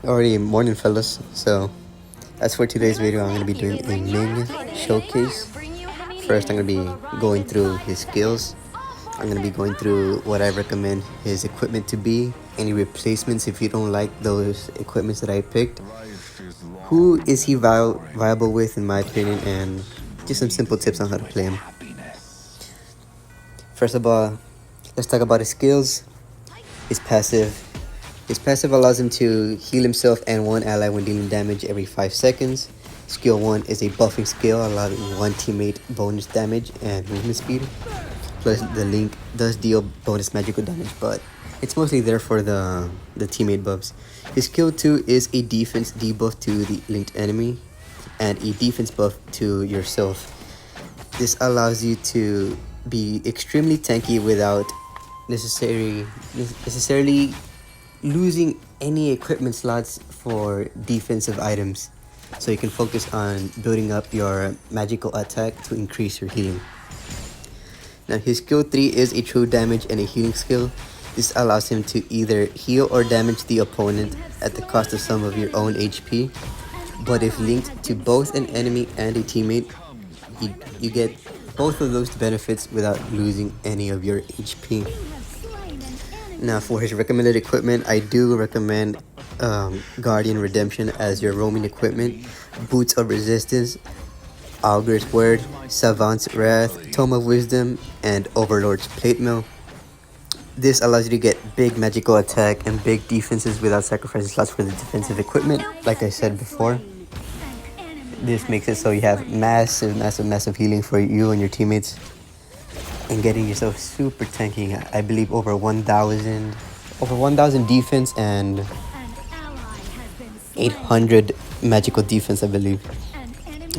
Already morning, fellas. So, as for today's video, I'm going to be doing a Ming showcase. First, I'm going to be going through his skills. I'm going to be going through what I recommend his equipment to be, any replacements if you don't like those equipments that I picked, who is he viable with in my opinion, and just some simple tips on how to play him. First of all, let's talk about his skills. His passive. His passive allows him to heal himself and one ally when dealing damage every 5 seconds. Skill 1 is a buffing skill, allowing one teammate bonus damage and movement speed. Plus, the link does deal bonus magical damage, but it's mostly there for the teammate buffs. His skill 2 is a defense debuff to the linked enemy and a defense buff to yourself. This allows you to be extremely tanky without necessarily losing any equipment slots for defensive items, so you can focus on building up your magical attack to increase your healing. Now his skill 3 is a true damage and a healing skill. This allows him to either heal or damage the opponent at the cost of some of your own HP, but if linked to both an enemy and a teammate, you get both of those benefits without losing any of your HP. Now for his recommended equipment, I do recommend Guardian Redemption as your roaming equipment, Boots of Resistance, Augur's Word, Savant's Wrath, Tome of Wisdom, and Overlord's Plate Mill. This allows you to get big magical attack and big defenses without sacrificing slots for the defensive equipment, like I said before. This makes it so you have massive healing for you and your teammates, and getting yourself super tanky. I believe over 1,000 defense and 800 magical defense, I believe.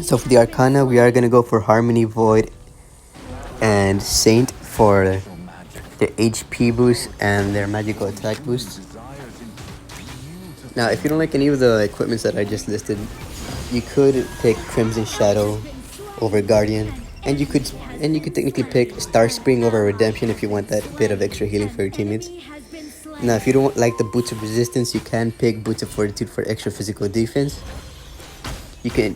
So for the Arcana, we are gonna go for Harmony, Void, and Saint for their HP boost and their magical attack boosts. Now if you don't like any of the equipments that I just listed, you could pick Crimson Shadow over Guardian, and you could technically pick Star Spring over Redemption if you want that bit of extra healing for your teammates. Now if you don't like the Boots of Resistance, you can pick Boots of Fortitude for extra physical defense. You can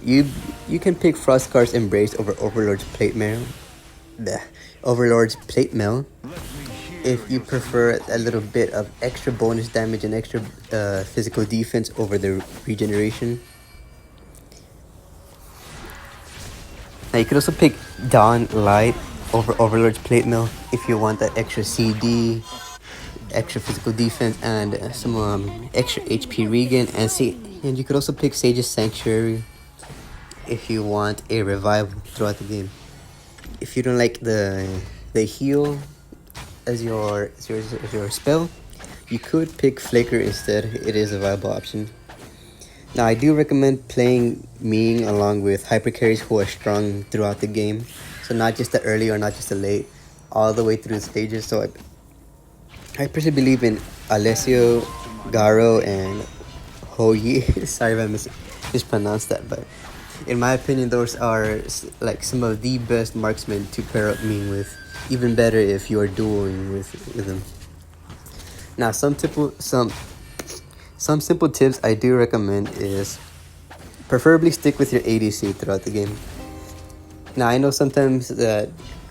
pick Frostguard's Embrace over Overlord's Plate Mail. If you prefer a little bit of extra bonus damage and extra physical defense over the regeneration. Now you could also pick Dawn Light over Overlord's Plate Mill if you want that extra CD, extra physical defense, and some extra HP regen. And you could also pick Sage's Sanctuary if you want a revival throughout the game. If you don't like the heal as your spell, you could pick Flicker instead. It is a viable option. Now I do recommend playing Ming along with hyper carries who are strong throughout the game. So not just the early or not just the late, all the way through the stages. So I personally believe in Alessio, Garo, and Hoyi. Sorry if I mispronounced that, but in my opinion, those are like some of the best marksmen to pair up Ming with. Even better if you are dueling with them. Now some simple tips I do recommend is preferably stick with your ADC throughout the game. Now I know sometimes that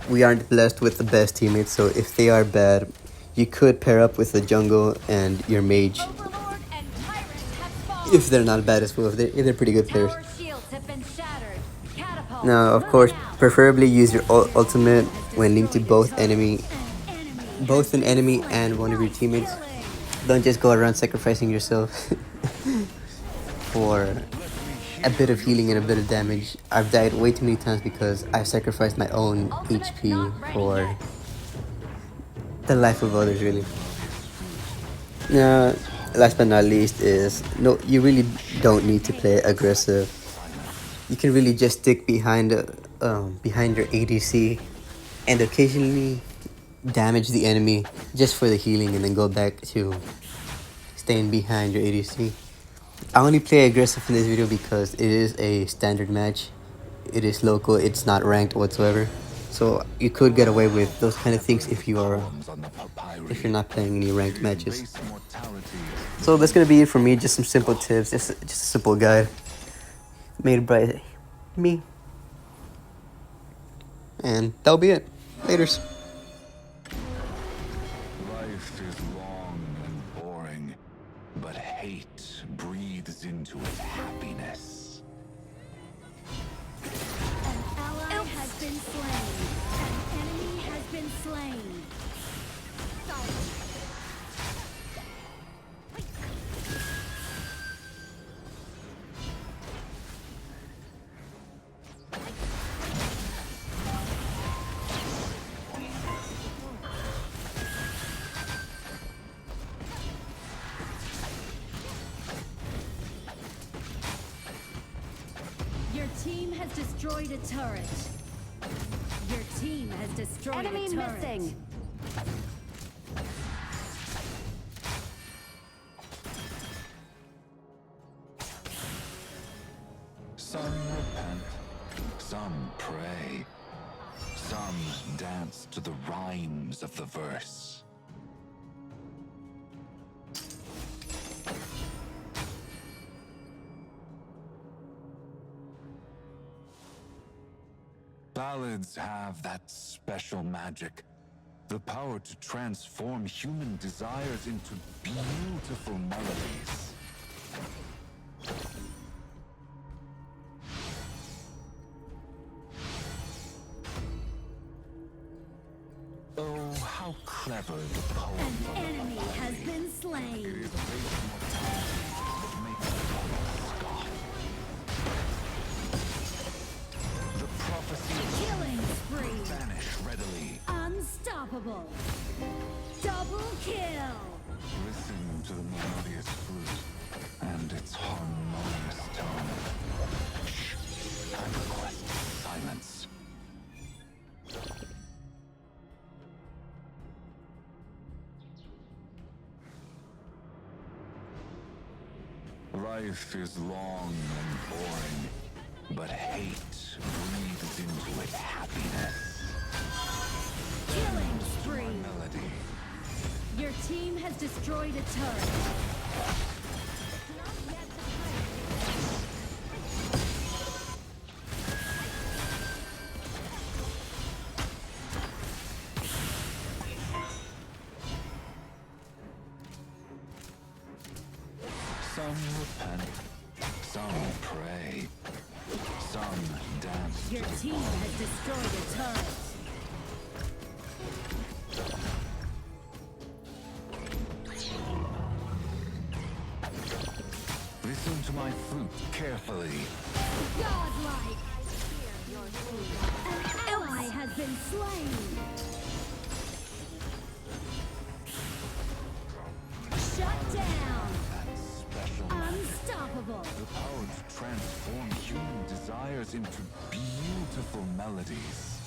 we aren't blessed with the best teammates, so if they are bad, you could pair up with the jungle and your mage. If they're not bad as well, if they're pretty good players. Now of course, preferably use your ultimate when linked to both an enemy and one of your teammates. Don't just go around sacrificing yourself for a bit of healing and a bit of damage. I've died way too many times because I've sacrificed my own HP for the life of others, really. Now, last but not least is, no, you really don't need to play aggressive. You can really just stick behind your ADC and occasionally damage the enemy just for the healing, and then go back to staying behind your ADC. I only play aggressive in this video because it is a standard match. It is local, it's not ranked whatsoever. So you could get away with those kind of things if you're not playing any ranked matches. So that's gonna be it for me. Just some simple tips, just a simple guide made by me, and that'll be it. Laters. Life is long and boring, but hate breathes into it happiness. An ally has been slain. An enemy has been slain. Your team has destroyed a turret. Your team has destroyed Enemy a turret. missing. Some repent, some pray, some dance to the rhymes of the verse. Ballads have that special magic, the power to transform human desires into beautiful melodies. Oh, how clever the poem An enemy has been slain. is based on mortality that makes the poet scoff. The prophecy of Killing spree. vanish readily. Unstoppable. Double kill. Listen to the melodious flute and its harmonious tone. Shh, I request silence. Life is long and boring, but hate breathes into it happiness. Killing spree. Melody. Your team has destroyed a turret. Some repent, some pray, some dance. Your team has destroyed a turret. Listen to my flute carefully. Godlike. An ally has been slain. Shut down. That special Unstoppable. the power to transform human desires into beautiful melodies.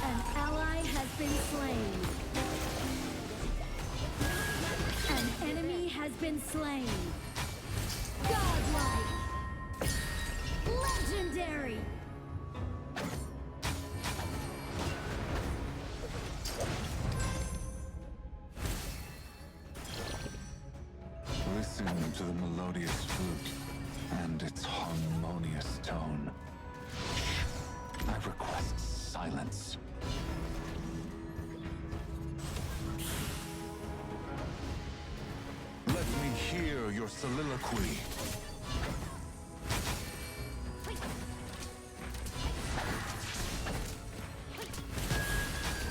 An ally has been slain. An enemy has been slain. Godlike. Legendary. Listen to the melodious flute and its harmonious tone. Shh, I request silence. Let me hear your soliloquy.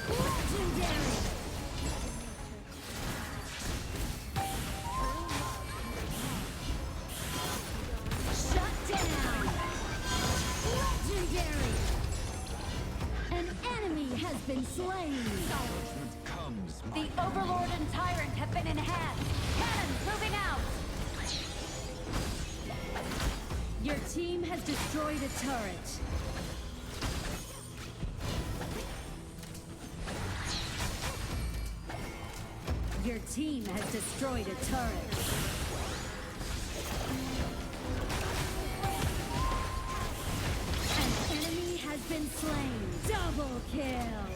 Legendary. Shut down. been slain. Acknowledgement comes, my The Overlord and Tyrant have been enhanced. Cannons moving out. Your team has destroyed a turret. Your team has destroyed a turret. An enemy has been slain. Double kill.